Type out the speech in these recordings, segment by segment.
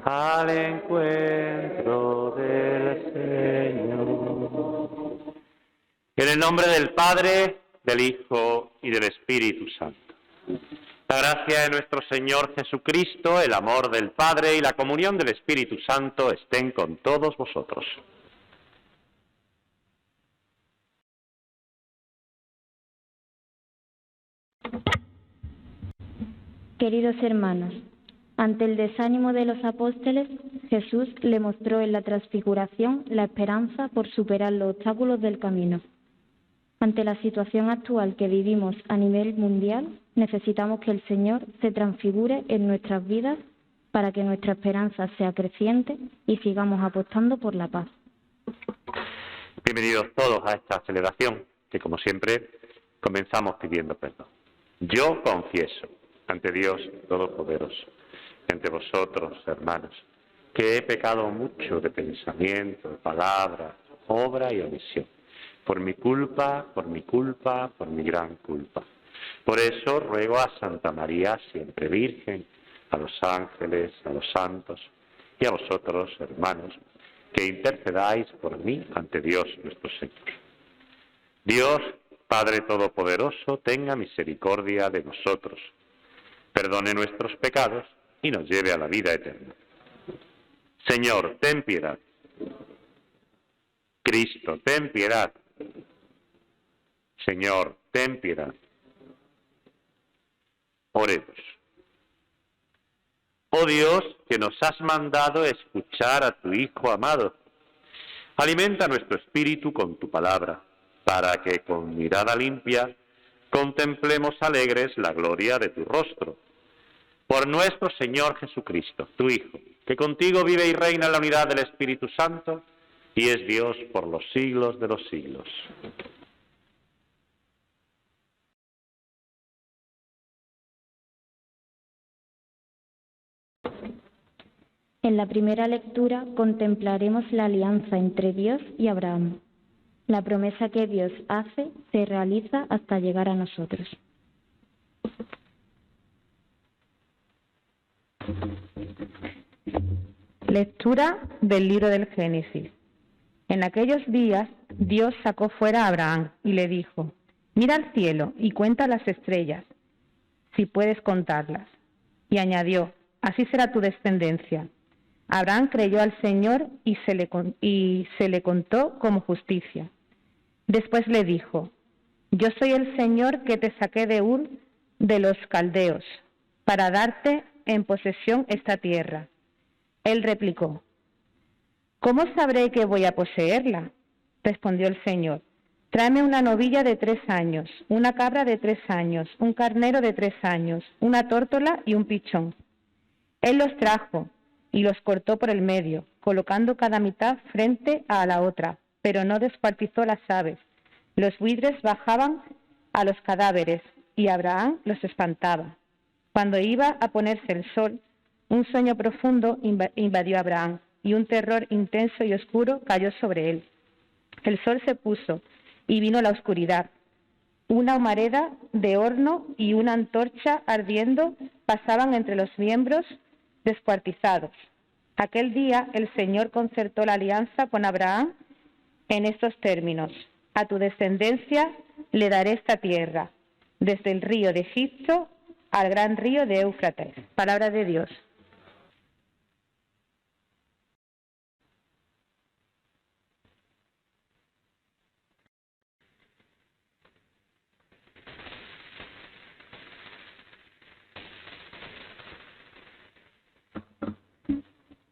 al encuentro del Señor. En el nombre del Padre, del Hijo y del Espíritu Santo. La gracia de nuestro Señor Jesucristo, el amor del Padre y la comunión del Espíritu Santo estén con todos vosotros. Queridos hermanos, ante el desánimo de los apóstoles, Jesús le mostró en la transfiguración la esperanza por superar los obstáculos del camino. Ante la situación actual que vivimos a nivel mundial, necesitamos que el Señor se transfigure en nuestras vidas para que nuestra esperanza sea creciente y sigamos apostando por la paz. Bienvenidos todos a esta celebración, que como siempre comenzamos pidiendo perdón. Yo confieso ante Dios Todopoderoso, ante vosotros, hermanos, que he pecado mucho de pensamiento, de palabra, obra y omisión. Por mi culpa, por mi gran culpa. Por eso ruego a Santa María, siempre Virgen, a los ángeles, a los santos y a vosotros, hermanos, que intercedáis por mí ante Dios nuestro Señor. Dios, Padre Todopoderoso, tenga misericordia de nosotros, perdone nuestros pecados y nos lleve a la vida eterna. Señor, ten piedad. Cristo, ten piedad. Señor, ten piedad. Oremos. Oh Dios, que nos has mandado escuchar a tu Hijo amado, alimenta nuestro espíritu con tu palabra, para que con mirada limpia contemplemos alegres la gloria de tu rostro. Por nuestro Señor Jesucristo, tu Hijo, que contigo vive y reina en la unidad del Espíritu Santo, y es Dios por los siglos de los siglos. En la primera lectura contemplaremos la alianza entre Dios y Abraham. La promesa que Dios hace se realiza hasta llegar a nosotros. Lectura del libro del Génesis. En aquellos días Dios sacó fuera a Abraham y le dijo: mira al cielo y cuenta las estrellas, si puedes contarlas. Y añadió: así será tu descendencia. Abraham creyó al Señor y se le contó como justicia. Después le dijo: yo soy el Señor que te saqué de Ur de los Caldeos para darte en posesión esta tierra. Él replicó: ¿cómo sabré que voy a poseerla? Respondió el Señor: tráeme una novilla de 3 años, una cabra de 3 años, un carnero de 3 años, una tórtola y un pichón. Él los trajo y los cortó por el medio, colocando cada mitad frente a la otra, pero no descuartizó las aves. Los buitres bajaban a los cadáveres y Abraham los espantaba. Cuando iba a ponerse el sol, un sueño profundo invadió a Abraham y un terror intenso y oscuro cayó sobre él. El sol se puso y vino la oscuridad. Una humareda de horno y una antorcha ardiendo pasaban entre los miembros descuartizados. Aquel día el Señor concertó la alianza con Abraham en estos términos: a tu descendencia le daré esta tierra, desde el río de Egipto al gran río de Éufrates. Palabra de Dios.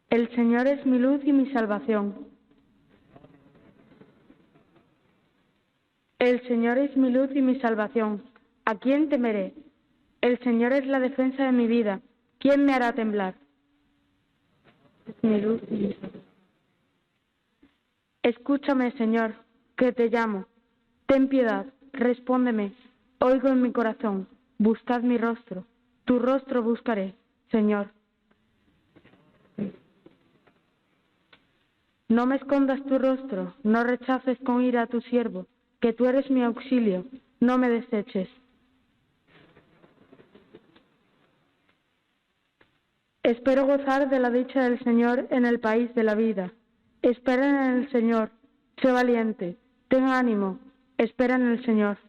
El Señor es mi luz y mi salvación. El Señor es mi luz y mi salvación. ¿A quién temeré? El Señor es la defensa de mi vida. ¿Quién me hará temblar? Es mi luz y mi salvación. Escúchame, Señor, que te llamo. Ten piedad, respóndeme. Oigo en mi corazón. Buscad mi rostro. Tu rostro buscaré, Señor. No me escondas tu rostro, no rechaces con ira a tu siervo, que tú eres mi auxilio, no me deseches. Espero gozar de la dicha del Señor en el país de la vida. Espera en el Señor, sé valiente, ten ánimo, espera en el Señor.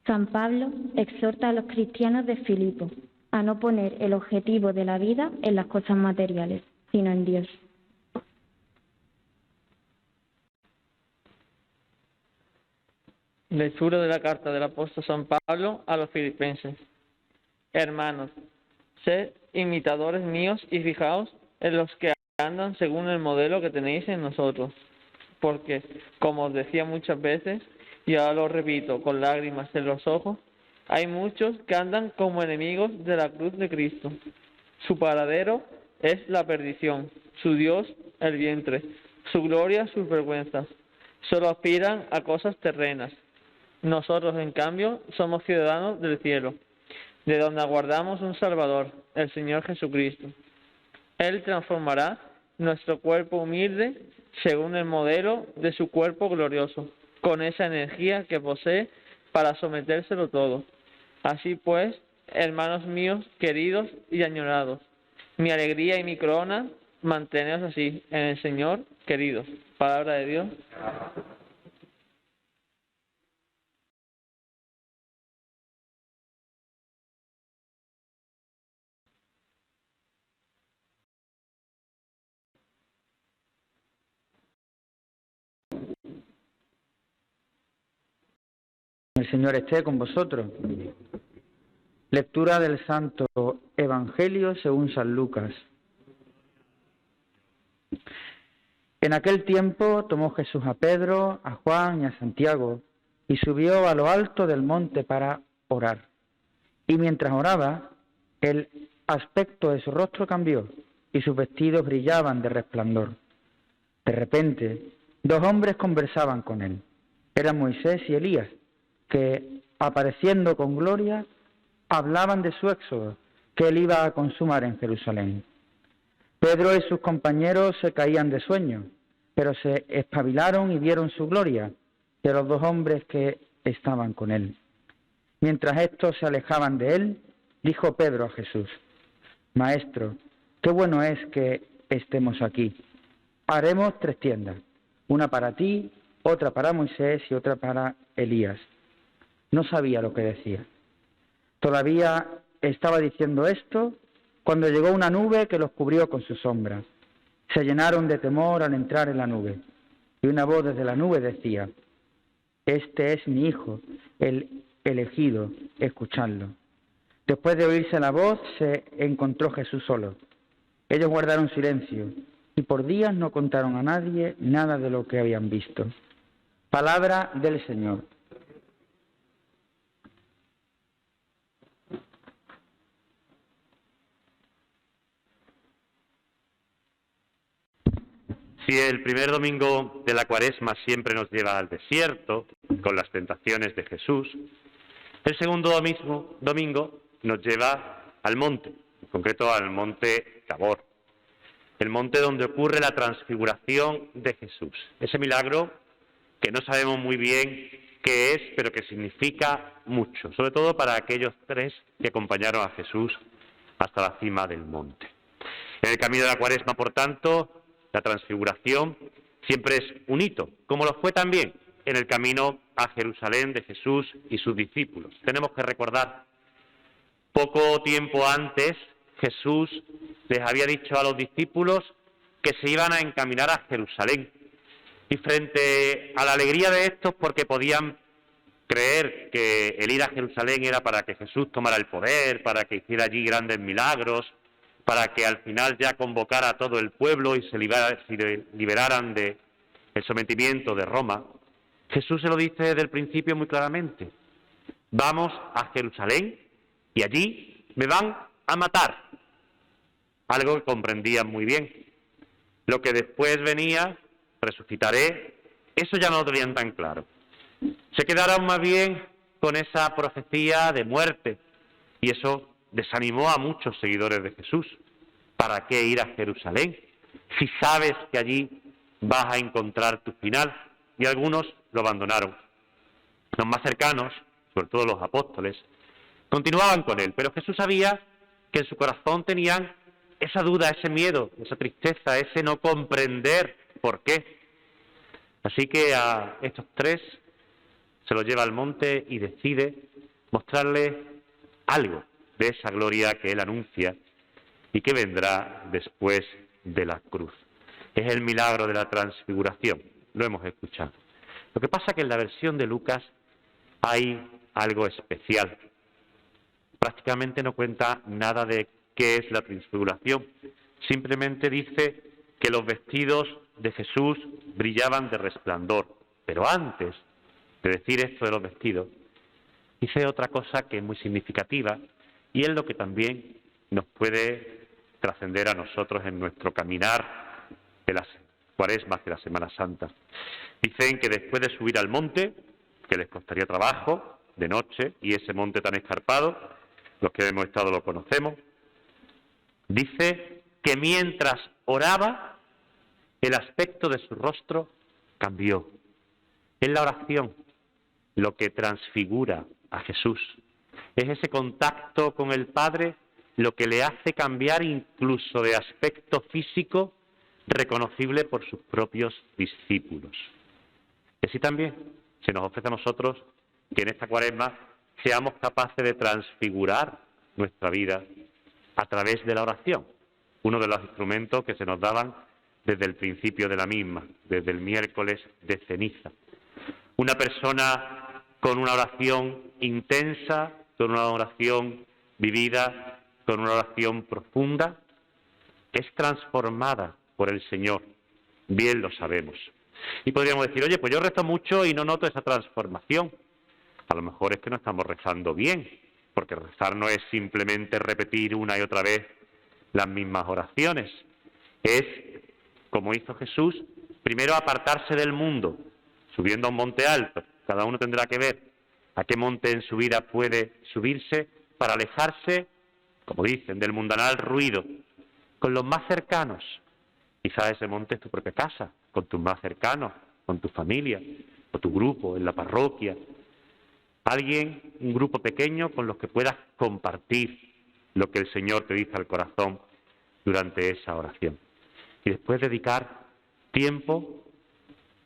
San Pablo exhorta a los cristianos de Filipo a no poner el objetivo de la vida en las cosas materiales, sino en Dios. Lectura de la carta del apóstol San Pablo a los filipenses. Hermanos, sed imitadores míos y fijaos en los que andan según el modelo que tenéis en nosotros. Porque, como os decía muchas veces, y ahora lo repito con lágrimas en los ojos, hay muchos que andan como enemigos de la cruz de Cristo. Su paradero es la perdición, su Dios el vientre, su gloria sus vergüenzas. Solo aspiran a cosas terrenas. Nosotros, en cambio, somos ciudadanos del cielo, de donde aguardamos un Salvador, el Señor Jesucristo. Él transformará nuestro cuerpo humilde según el modelo de su cuerpo glorioso, con esa energía que posee para sometérselo todo. Así pues, hermanos míos, queridos y añorados, mi alegría y mi corona, manteneos así en el Señor, queridos. Palabra de Dios. El Señor esté con vosotros. Lectura del Santo Evangelio según San Lucas. En aquel tiempo tomó Jesús a Pedro, a Juan y a Santiago y subió a lo alto del monte para orar. Y mientras oraba, el aspecto de su rostro cambió y sus vestidos brillaban de resplandor. De repente, dos hombres conversaban con él. Eran Moisés y Elías, que, apareciendo con gloria, hablaban de su éxodo, que él iba a consumar en Jerusalén. Pedro y sus compañeros se caían de sueño, pero se espabilaron y vieron su gloria y a los dos hombres que estaban con él. Mientras estos se alejaban de él, dijo Pedro a Jesús: Maestro, qué bueno es que estemos aquí. Haremos 3 tiendas, una para ti, otra para Moisés y otra para Elías. No sabía lo que decía. Todavía estaba diciendo esto cuando llegó una nube que los cubrió con su sombra. Se llenaron de temor al entrar en la nube. Y una voz desde la nube decía: Este es mi Hijo, el elegido, escuchadlo. Después de oírse la voz, se encontró Jesús solo. Ellos guardaron silencio y por días no contaron a nadie nada de lo que habían visto. Palabra del Señor. Si el primer domingo de la Cuaresma siempre nos lleva al desierto, con las tentaciones de Jesús, el segundo domingo nos lleva al monte, en concreto al monte Tabor, el monte donde ocurre la transfiguración de Jesús. Ese milagro que no sabemos muy bien qué es, pero que significa mucho, sobre todo para aquellos 3 que acompañaron a Jesús hasta la cima del monte. En el camino de la Cuaresma, por tanto, la transfiguración siempre es un hito, como lo fue también en el camino a Jerusalén de Jesús y sus discípulos. Tenemos que recordar, poco tiempo antes, Jesús les había dicho a los discípulos que se iban a encaminar a Jerusalén. Y frente a la alegría de estos, porque podían creer que el ir a Jerusalén era para que Jesús tomara el poder, para que hiciera allí grandes milagros, para que al final ya convocara a todo el pueblo y se liberaran del sometimiento de Roma, Jesús se lo dice desde el principio muy claramente: vamos a Jerusalén y allí me van a matar. Algo que comprendían muy bien. Lo que después venía, resucitaré, eso ya no lo tenían tan claro. Se quedaron más bien con esa profecía de muerte y eso desanimó a muchos seguidores de Jesús. ¿Para qué ir a Jerusalén si sabes que allí vas a encontrar tu final. Y algunos lo abandonaron. Los más cercanos, sobre todo los apóstoles, continuaban con él, pero Jesús sabía que en su corazón tenían esa duda, ese miedo, esa tristeza, ese no comprender por qué. Así que a estos tres se los lleva al monte y decide mostrarles algo de esa gloria que él anuncia y que vendrá después de la cruz. Es el milagro de la transfiguración, lo hemos escuchado. Lo que pasa es que en la versión de Lucas hay algo especial. Prácticamente no cuenta nada de qué es la transfiguración. Simplemente dice que los vestidos de Jesús brillaban de resplandor. Pero antes de decir esto de los vestidos, dice otra cosa que es muy significativa y es lo que también nos puede trascender a nosotros en nuestro caminar de las Cuaresmas, de la Semana Santa. Dicen que después de subir al monte, que les costaría trabajo, de noche, y ese monte tan escarpado, los que hemos estado lo conocemos, dice que mientras oraba, el aspecto de su rostro cambió. Es la oración lo que transfigura a Jesús. Es ese contacto con el Padre lo que le hace cambiar incluso de aspecto físico reconocible por sus propios discípulos. Y así también se nos ofrece a nosotros que en esta Cuaresma seamos capaces de transfigurar nuestra vida a través de la oración, uno de los instrumentos que se nos daban desde el principio de la misma, desde el miércoles de ceniza. Una persona con una oración intensa, con una oración vivida, con una oración profunda, es transformada por el Señor. Bien lo sabemos. Y podríamos decir, oye, pues yo rezo mucho y no noto esa transformación. A lo mejor es que no estamos rezando bien, porque rezar no es simplemente repetir una y otra vez las mismas oraciones. Es, como hizo Jesús, primero apartarse del mundo, subiendo a un monte alto. Cada uno tendrá que ver a qué monte en su vida puede subirse para alejarse, como dicen, del mundanal ruido, con los más cercanos. Quizás ese monte es tu propia casa, con tus más cercanos, con tu familia, o tu grupo, en la parroquia. Alguien, un grupo pequeño con los que puedas compartir lo que el Señor te dice al corazón durante esa oración. Y después dedicar tiempo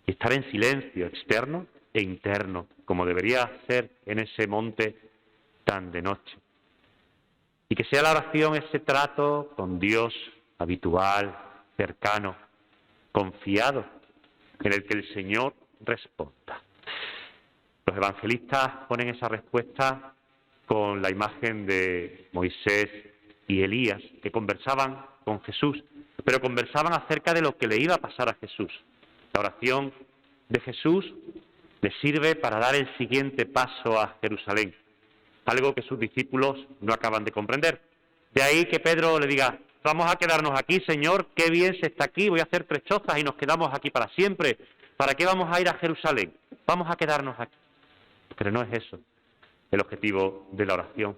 y estar en silencio externo e interno, como debería ser en ese monte tan de noche. Y que sea la oración ese trato con Dios habitual, cercano, confiado, en el que el Señor responda. Los evangelistas ponen esa respuesta con la imagen de Moisés y Elías, que conversaban con Jesús, pero conversaban acerca de lo que le iba a pasar a Jesús. La oración de Jesús le sirve para dar el siguiente paso a Jerusalén, algo que sus discípulos no acaban de comprender. De ahí que Pedro le diga, vamos a quedarnos aquí, Señor, qué bien se está aquí, voy a hacer 3 chozas y nos quedamos aquí para siempre. ¿Para qué vamos a ir a Jerusalén? Vamos a quedarnos aquí. Pero no es eso el objetivo de la oración.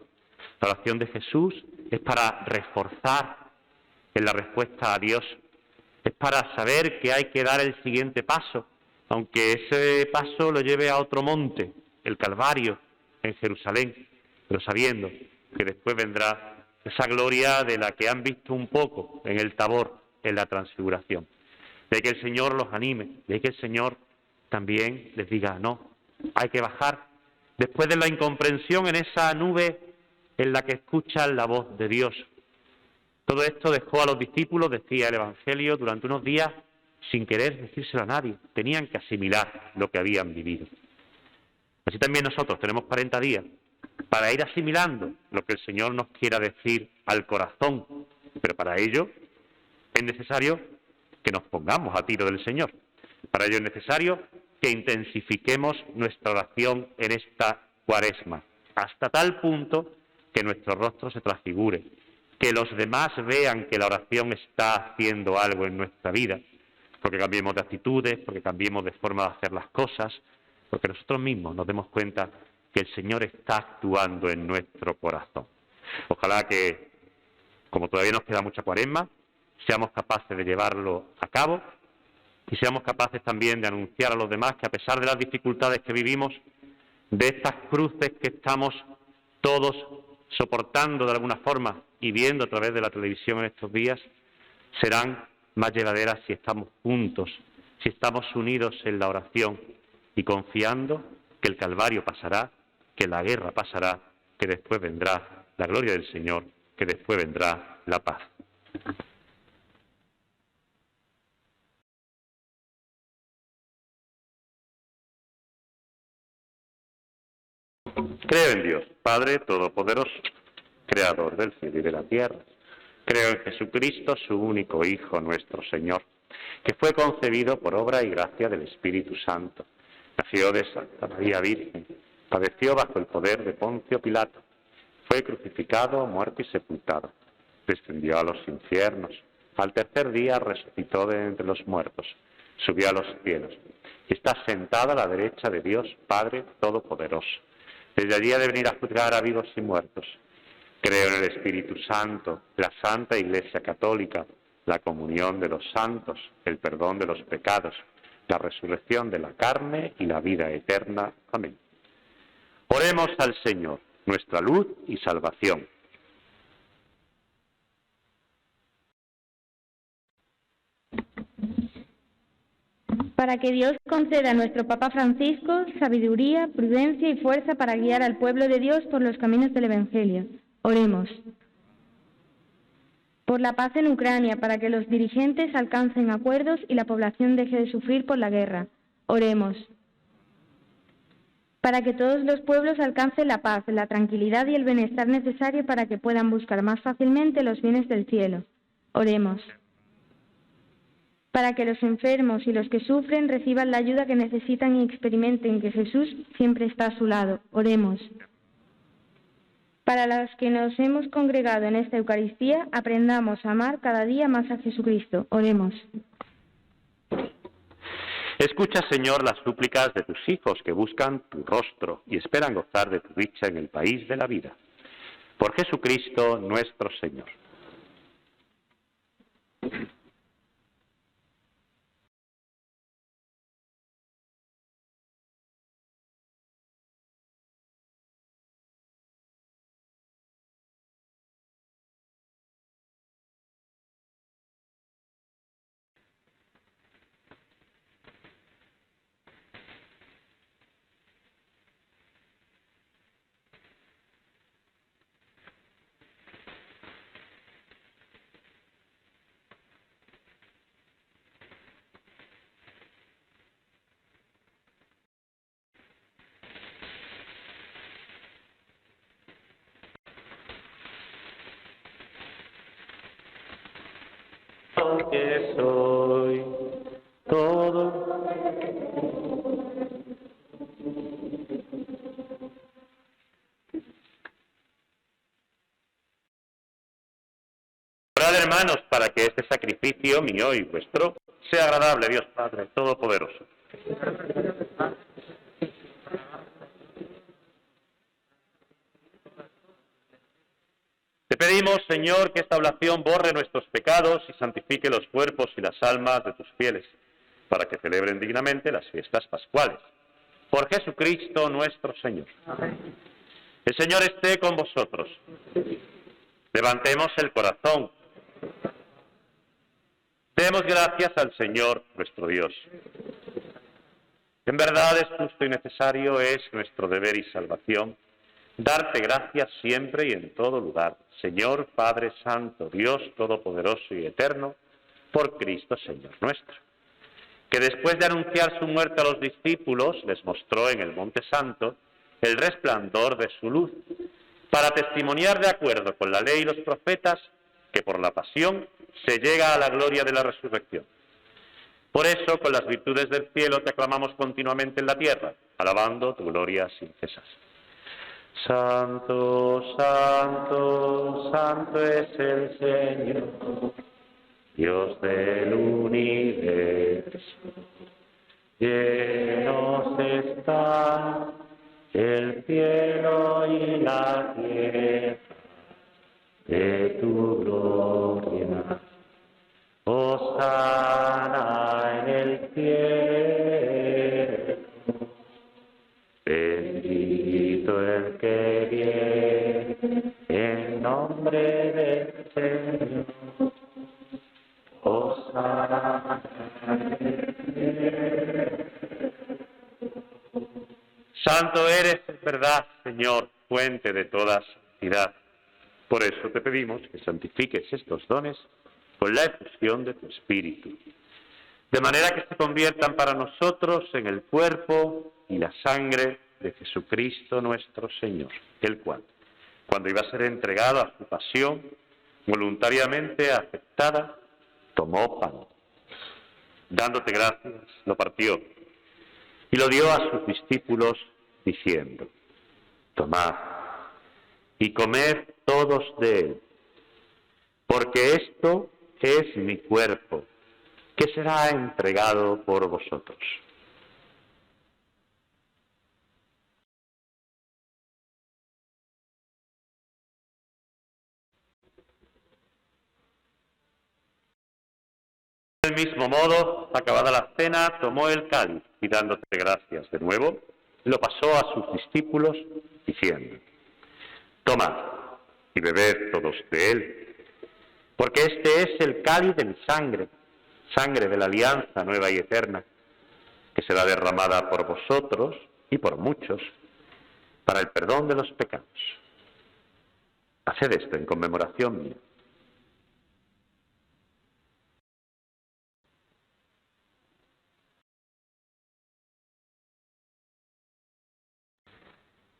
La oración de Jesús es para reforzar en la respuesta a Dios. Es para saber que hay que dar el siguiente paso, aunque ese paso lo lleve a otro monte, el Calvario, en Jerusalén, pero sabiendo que después vendrá esa gloria de la que han visto un poco en el Tabor, en la Transfiguración. De que el Señor los anime, de que el Señor también les diga, no, hay que bajar, después de la incomprensión, en esa nube en la que escuchan la voz de Dios. Todo esto dejó a los discípulos, decía el Evangelio, durante unos días sin querer decírselo a nadie. Tenían que asimilar lo que habían vivido. Así también nosotros tenemos 40 días para ir asimilando lo que el Señor nos quiera decir al corazón. Pero para ello es necesario que nos pongamos a tiro del Señor. Para ello es necesario que intensifiquemos nuestra oración en esta Cuaresma, hasta tal punto que nuestro rostro se transfigure, que los demás vean que la oración está haciendo algo en nuestra vida, porque cambiemos de actitudes, porque cambiemos de forma de hacer las cosas, porque nosotros mismos nos demos cuenta que el Señor está actuando en nuestro corazón. Ojalá que, como todavía nos queda mucha Cuaresma, seamos capaces de llevarlo a cabo y seamos capaces también de anunciar a los demás que a pesar de las dificultades que vivimos, de estas cruces que estamos todos soportando de alguna forma y viendo a través de la televisión en estos días, serán más llevaderas si estamos juntos, si estamos unidos en la oración y confiando que el Calvario pasará, que la guerra pasará, que después vendrá la gloria del Señor, que después vendrá la paz. Creo en Dios, Padre Todopoderoso, Creador del cielo y de la tierra. Creo en Jesucristo, su único Hijo, nuestro Señor, que fue concebido por obra y gracia del Espíritu Santo. Nació de Santa María Virgen, padeció bajo el poder de Poncio Pilato, fue crucificado, muerto y sepultado, descendió a los infiernos, al tercer día resucitó de entre los muertos, subió a los cielos y está sentado a la derecha de Dios Padre Todopoderoso. Desde allí ha de venir a juzgar a vivos y muertos. Creo en el Espíritu Santo, la Santa Iglesia Católica, la comunión de los santos, el perdón de los pecados, la resurrección de la carne y la vida eterna. Amén. Oremos al Señor, nuestra luz y salvación. Para que Dios conceda a nuestro Papa Francisco sabiduría, prudencia y fuerza para guiar al pueblo de Dios por los caminos del Evangelio. Oremos. Por la paz en Ucrania, para que los dirigentes alcancen acuerdos y la población deje de sufrir por la guerra. Oremos. Para que todos los pueblos alcancen la paz, la tranquilidad y el bienestar necesario para que puedan buscar más fácilmente los bienes del cielo. Oremos. Para que los enfermos y los que sufren reciban la ayuda que necesitan y experimenten que Jesús siempre está a su lado. Oremos. Para los que nos hemos congregado en esta Eucaristía, aprendamos a amar cada día más a Jesucristo. Oremos. Escucha, Señor, las súplicas de tus hijos que buscan tu rostro y esperan gozar de tu dicha en el país de la vida. Por Jesucristo nuestro Señor. Que soy todo. Orad, hermanos, para que este sacrificio mío y vuestro sea agradable a Dios Padre Todopoderoso. Te pedimos, Señor, que esta oblación borre nuestros pecados y santifique los cuerpos y las almas de tus fieles, para que celebren dignamente las fiestas pascuales. Por Jesucristo nuestro Señor. Amén. El Señor esté con vosotros. Levantemos el corazón. Demos gracias al Señor nuestro Dios. En verdad es justo y necesario, es nuestro deber y salvación, darte gracias siempre y en todo lugar, Señor Padre Santo, Dios Todopoderoso y Eterno, por Cristo Señor nuestro, que después de anunciar su muerte a los discípulos, les mostró en el Monte Santo el resplandor de su luz, para testimoniar de acuerdo con la ley y los profetas que por la pasión se llega a la gloria de la resurrección. Por eso, con las virtudes del cielo te aclamamos continuamente en la tierra, alabando tu gloria sin cesar. Santo, santo, santo es el Señor, Dios del universo. Llenos están el cielo y la tierra de tu gloria. Hosana en el que viene en nombre del Señor. Hosana. Santo eres, es verdad, Señor, fuente de toda santidad. Por eso te pedimos que santifiques estos dones con la efusión de tu Espíritu, de manera que se conviertan para nosotros en el cuerpo y la sangre de Jesucristo nuestro Señor, el cual, cuando iba a ser entregado a su pasión, voluntariamente aceptada, tomó pan. Dándote gracias, lo partió y lo dio a sus discípulos, diciendo: tomad y comed todos de él, porque esto es mi cuerpo, que será entregado por vosotros. Del mismo modo, acabada la cena, tomó el cáliz y dándote gracias de nuevo, lo pasó a sus discípulos, diciendo: tomad y bebed todos de él, porque este es el cáliz de mi sangre, sangre de la alianza nueva y eterna, que será derramada por vosotros y por muchos para el perdón de los pecados. Haced esto en conmemoración mía.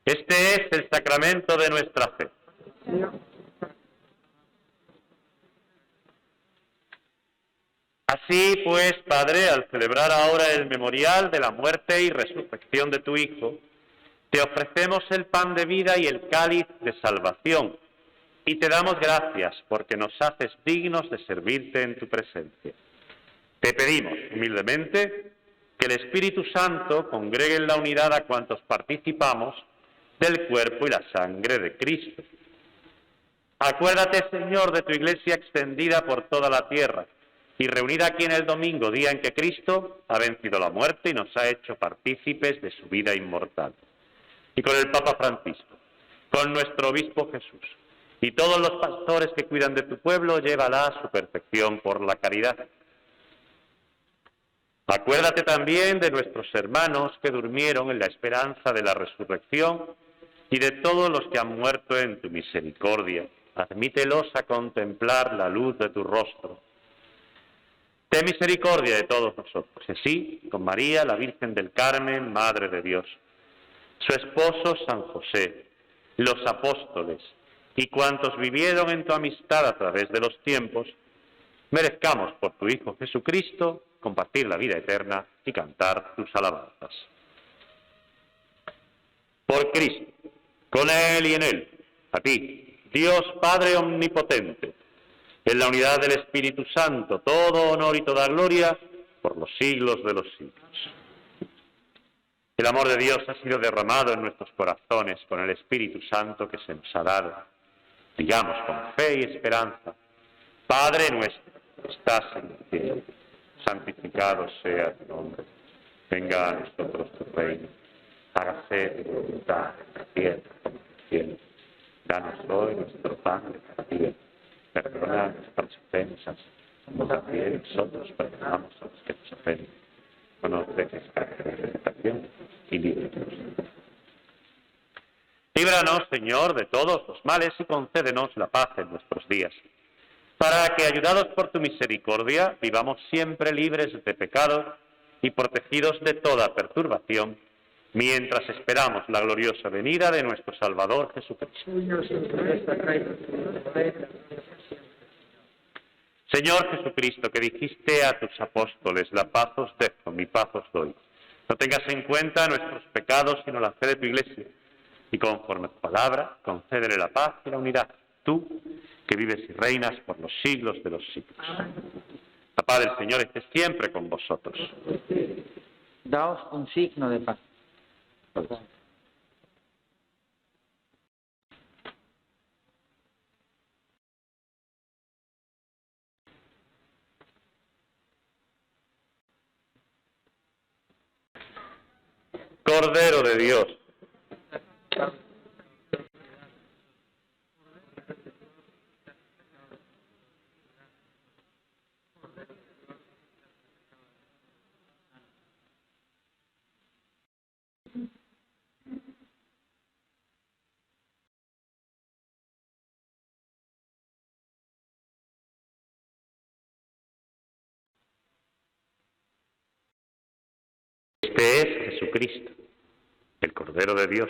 Este es el sacramento de nuestra fe. Así pues, Padre, al celebrar ahora el memorial de la muerte y resurrección de tu Hijo, te ofrecemos el pan de vida y el cáliz de salvación, y te damos gracias porque nos haces dignos de servirte en tu presencia. Te pedimos humildemente que el Espíritu Santo congregue en la unidad a cuantos participamos del cuerpo y la sangre de Cristo. Acuérdate, Señor, de tu Iglesia extendida por toda la tierra y reunida aquí en el domingo, día en que Cristo ha vencido la muerte y nos ha hecho partícipes de su vida inmortal. Y con el Papa Francisco, con nuestro Obispo Jesús y todos los pastores que cuidan de tu pueblo, llévala a su perfección por la caridad. Acuérdate también de nuestros hermanos que durmieron en la esperanza de la resurrección y de todos los que han muerto en tu misericordia. Admítelos a contemplar la luz de tu rostro. Ten misericordia de todos nosotros, y así, con María, la Virgen del Carmen, Madre de Dios, su esposo San José, los apóstoles y cuantos vivieron en tu amistad a través de los tiempos, merezcamos por tu Hijo Jesucristo compartir la vida eterna y cantar tus alabanzas. Por Cristo, con Él y en Él, a ti, Dios Padre Omnipotente, en la unidad del Espíritu Santo, todo honor y toda gloria por los siglos de los siglos. El amor de Dios ha sido derramado en nuestros corazones con el Espíritu Santo que se nos ha dado. Digamos con fe y esperanza: Padre nuestro, que estás en el cielo, santificado sea tu nombre. Venga a nosotros tu reino. Hágase tu voluntad en la tierra como en el cielo. Danos hoy nuestro pan de cada día. Perdona nuestras ofensas, como también nosotros perdonamos a los que nos ofenden. No nos dejes caer en la tentación y líbranos. Líbranos, Señor, de todos los males y concédenos la paz en nuestros días, para que, ayudados por tu misericordia, vivamos siempre libres de pecado y protegidos de toda perturbación, mientras esperamos la gloriosa venida de nuestro Salvador Jesucristo. Señor Jesucristo, que dijiste a tus apóstoles: la paz os dejo, mi paz os doy. No tengas en cuenta nuestros pecados, sino la fe de tu Iglesia, y conforme a tu palabra, concédele la paz y la unidad, tú, que vives y reinas por los siglos de los siglos. La paz del Señor esté siempre con vosotros. Daos un signo de paz. Cordero de Dios, Este es Jesucristo, el Cordero de Dios,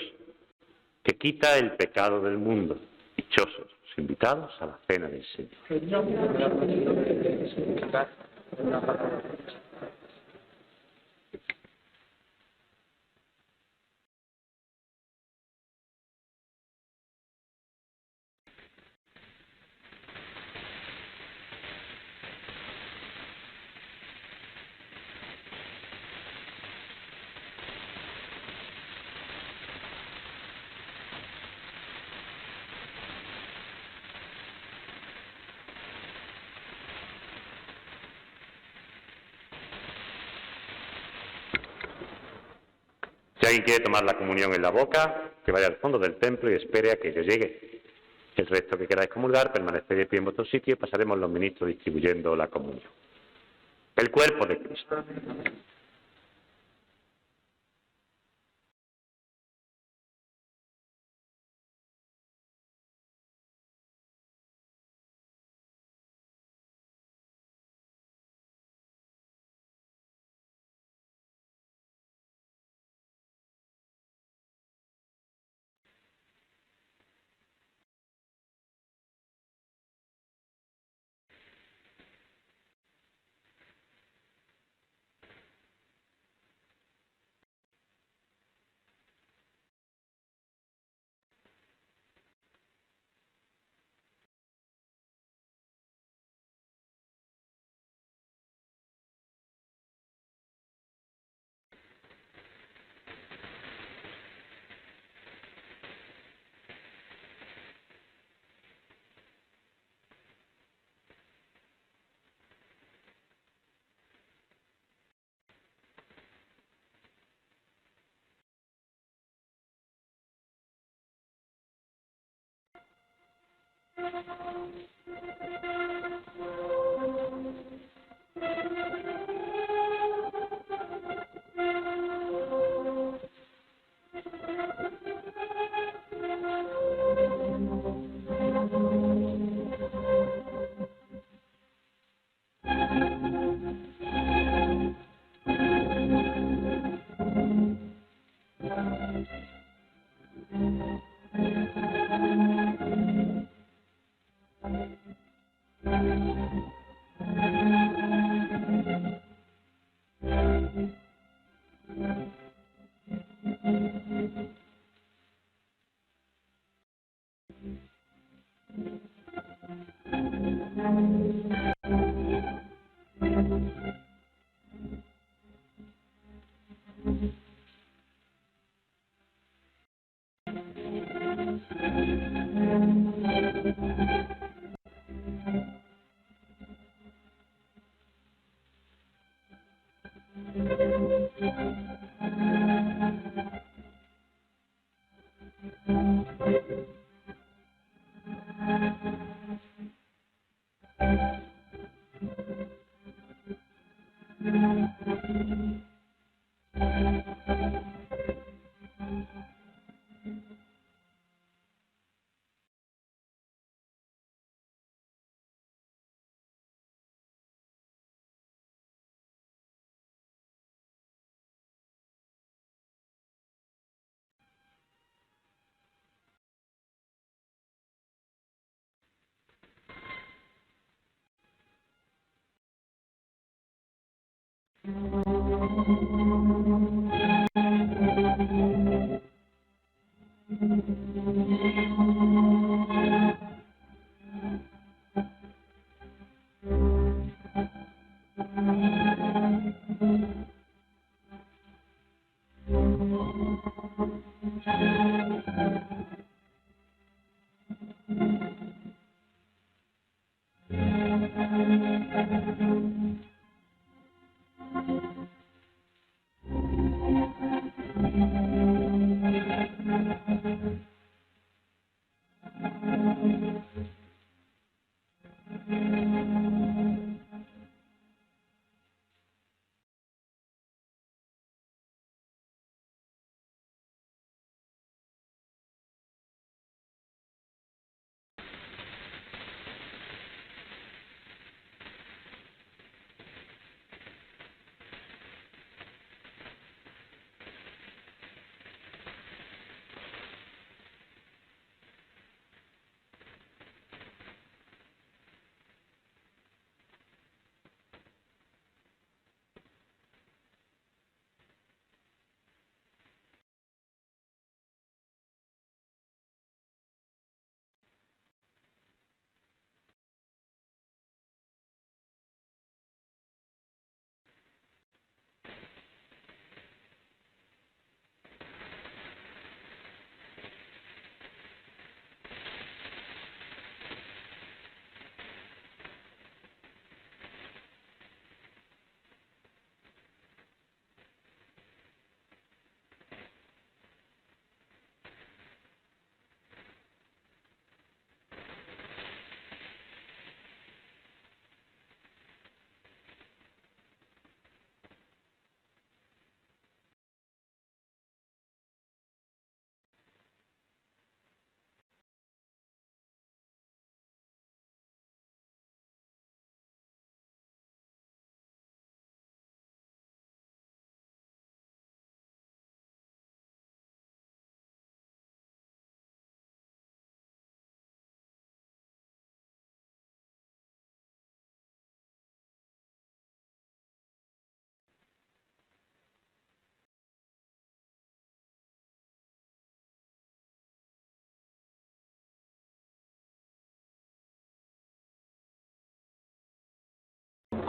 que quita el pecado del mundo. Dichosos los invitados a la cena del Señor. Si alguien quiere tomar la comunión en la boca, que vaya al fondo del templo y espere a que yo llegue. El resto que queráis comulgar, permaneced de pie en vuestro sitio y pasaremos los ministros distribuyendo la comunión. El cuerpo de Cristo.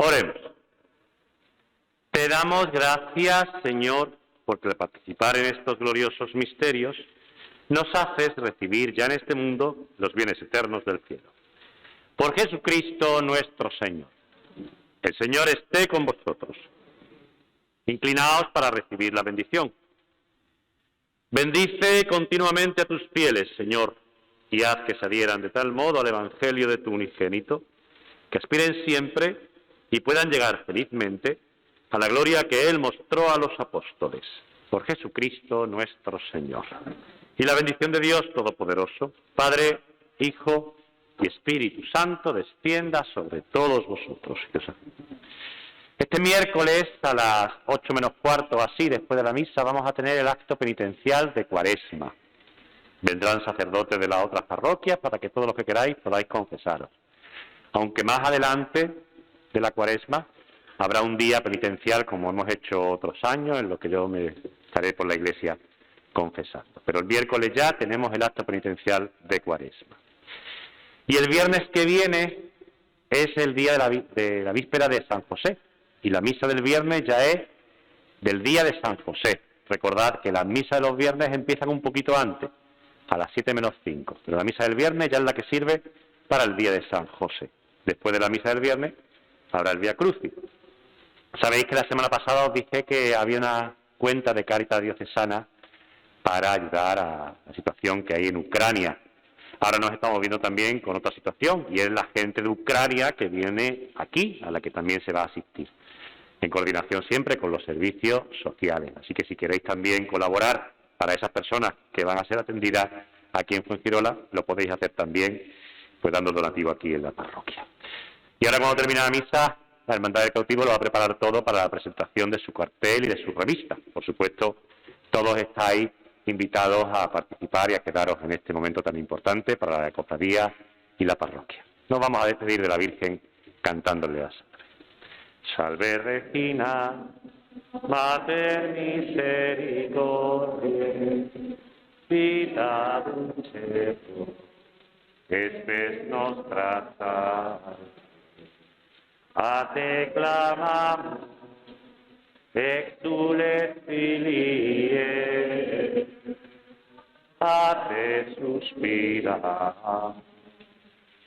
Oremos. Te damos gracias, Señor, porque al participar en estos gloriosos misterios nos haces recibir ya en este mundo los bienes eternos del cielo. Por Jesucristo nuestro Señor. El Señor esté con vosotros. Inclinaos para recibir la bendición. Bendice continuamente a tus fieles, Señor, y haz que se adhieran de tal modo al Evangelio de tu unigénito, que aspiren siempre y puedan llegar felizmente a la gloria que Él mostró a los apóstoles. Por Jesucristo nuestro Señor. Y la bendición de Dios Todopoderoso, Padre, Hijo y Espíritu Santo, descienda sobre todos vosotros. Este miércoles a las 8 menos cuarto, así, después de la misa, vamos a tener el acto penitencial de Cuaresma. Vendrán sacerdotes de las otras parroquias para que todos los que queráis podáis confesaros. Aunque más adelante de la Cuaresma habrá un día penitencial, como hemos hecho otros años, en lo que yo me estaré por la iglesia confesando. Pero el miércoles ya tenemos el acto penitencial de Cuaresma. Y el viernes que viene es el día de la víspera de San José. Y la misa del viernes ya es del día de San José. Recordad que las misas de los viernes empiezan un poquito antes, a las 7 menos 5. Pero la misa del viernes ya es la que sirve para el día de San José. Después de la misa del viernes habrá el Vía Crucis. Sabéis que la semana pasada os dije que había una cuenta de Cáritas Diocesana para ayudar a la situación que hay en Ucrania. Ahora nos estamos viendo también con otra situación, y es la gente de Ucrania que viene aquí, a la que también se va a asistir, en coordinación siempre con los servicios sociales. Así que si queréis también colaborar para esas personas que van a ser atendidas aquí en Fuengirola, lo podéis hacer también, pues dando donativo aquí en la parroquia. Y ahora, cuando termine la misa, la Hermandad del Cautivo lo va a preparar todo para la presentación de su cartel y de su revista. Por supuesto, todos estáis invitados a participar y a quedaros en este momento tan importante para la cofradía y la parroquia. Nos vamos a despedir de la Virgen cantándole a Salve. Salve Regina, Mater Misericordiae, vita dulcedo, espes nostra salve. A te clamamos, exules filie, a te suspiramos,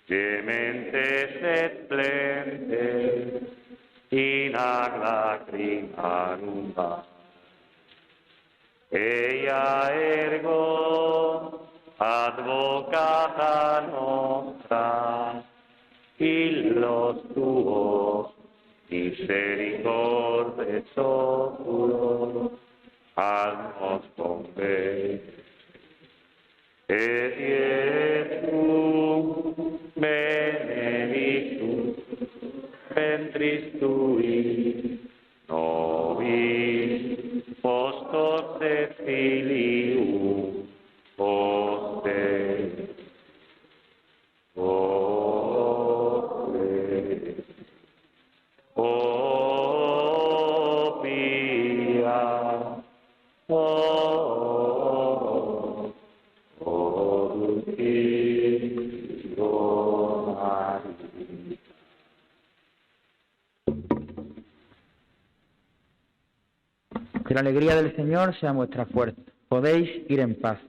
gementes et plentes, in ac lacrimarum vacas. Ea ergo advocata nostra, illos tuos misericordes oculos, haznos convenir. Et Jesum benedictus ventris tui, nobis postos et filium poste. Que la alegría del Señor sea vuestra fuerza. Podéis ir en paz.